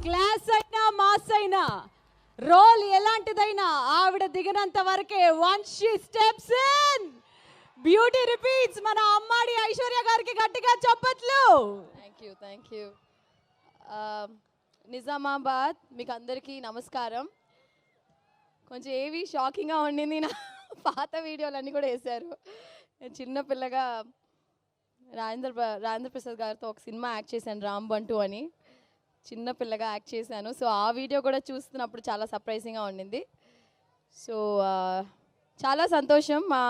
Class అయినా mass అయినా role ఎలాంటిదైనా ఆవిడ దిగినంత వరకే. Once she steps in beauty repeats. మన అమ్మాడి ఐశ్వర్య గారికి గట్టిగా చప్పట్లు. Thank you. నిజామాబాద్ మీకు అందరికీ నమస్కారం. కొంచెం ఏవి షాకింగ్గా ఉండింది, నా పాత వీడియోలన్నీ కూడా వేశారు. నేను చిన్నపిల్లగా రాజేంద్ర ప్రసాద్ గారితో ఒక సినిమా యాక్ట్ చేశాను, రాంబంటూ అని. చిన్నపిల్లగా యాక్ట్ చేశాను. సో ఆ వీడియో కూడా చూస్తున్నప్పుడు చాలా సర్ప్రైజింగ్గా ఉండింది. సో చాలా సంతోషం మా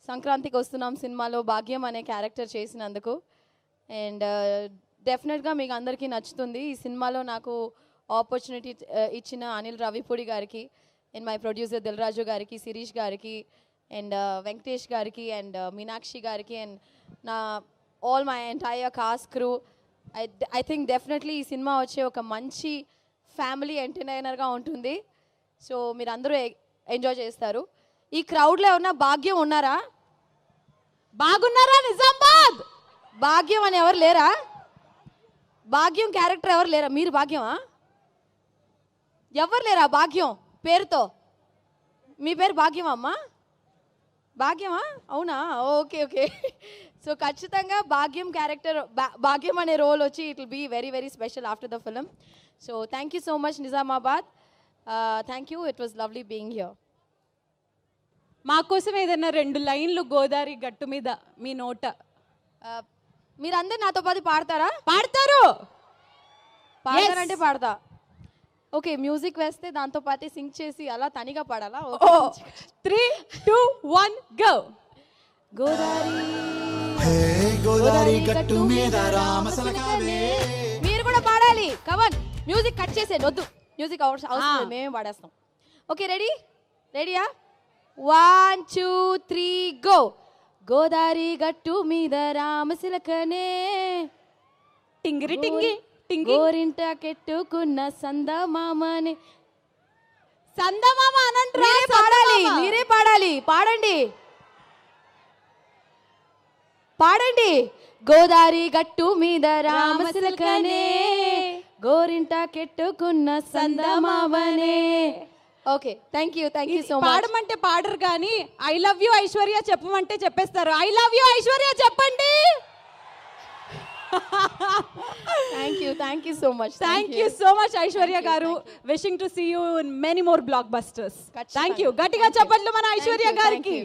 సంక్రాంతికి వస్తున్నాం సినిమాలో భాగ్యం అనే క్యారెక్టర్ చేసినందుకు. అండ్ డెఫినెట్గా మీకు అందరికీ నచ్చుతుంది. ఈ సినిమాలో నాకు ఆపర్చునిటీ ఇచ్చిన అనిల్ రావిపూడి గారికి అండ్ మై ప్రొడ్యూసర్ దిల్రాజు గారికి, శిరీష్ గారికి అండ్ వెంకటేష్ గారికి అండ్ మీనాక్షి గారికి అండ్ నా all my entire cost crew. I think definitely ఈ సినిమా వచ్చే ఒక మంచి ఫ్యామిలీ ఎంటర్టైనర్గా ఉంటుంది. సో మీరు అందరూ ఎంజాయ్ చేస్తారు. ఈ క్రౌడ్లో ఉన్న భాగ్యం ఉన్నారా? బాగున్నారా నిజామాబాద్? భాగ్యం అని ఎవరు లేరా? భాగ్యం క్యారెక్టర్ ఎవరు లేరా? మీరు భాగ్యమా? ఎవరు లేరా భాగ్యం పేరుతో? మీ పేరు భాగ్యమా అమ్మా? భాగ్యమా? అవునా? Okay okay. సో ఖచ్చితంగా భాగ్యం క్యారెక్టర్, భాగ్యం అనే రోల్ వచ్చి it will be very very special after the film. So thank you so much Nizamabad. Thank you. It was lovely being here. మా కోసం ఏదైనా 2 లైన్లు గోదావరి గట్టు మీద మీ నోట. మీరందరు నాతో పాటు పాడతారా? పాడతారు. పాడతారంటే పాడతా. ఓకే, మ్యూజిక్ వేస్తే దాంతో పాటు సింగ్ చేసి అలా తనిగా పాడాలా? 3, 2, 1 గో. గోదావరి గట్టు మీద రామసలకావే. మీరు కూడా పాడాలి. కమన్, మ్యూజిక్ కట్ చేసేయండి. వద్దు, మ్యూజిక్ అవసరం, మేమే పాడేస్తాం. ఓకే, రెడీయా? 1, 2, 3 గో. గోదావరి గట్టు మీద రామసిలకనే టింగిరి టింగి టింగి గోరింట కెట్టుకున్న సందమామనే. సందమామ అనంట్రా. మీరే పాడాలి. పాడండి. గోదావరి గట్టు మీద రామసిలకనే గోరింట కెట్టుకున్న సందమామనే. Okay, thank you so much. పాడమంటే పాడరు కానీ ఐ లవ్ యూ ఐశ్వర్య చెప్పమంటే చెప్పేస్తారు. ఐ లవ్ యూ ఐశ్వర్య చెప్పండి. Thank you so much. Thank you so much Aishwarya గారు. Wishing to see you in many more blockbusters. Thank you. గట్టిగా చెప్పట్లు మన ఐశ్వర్య గారికి.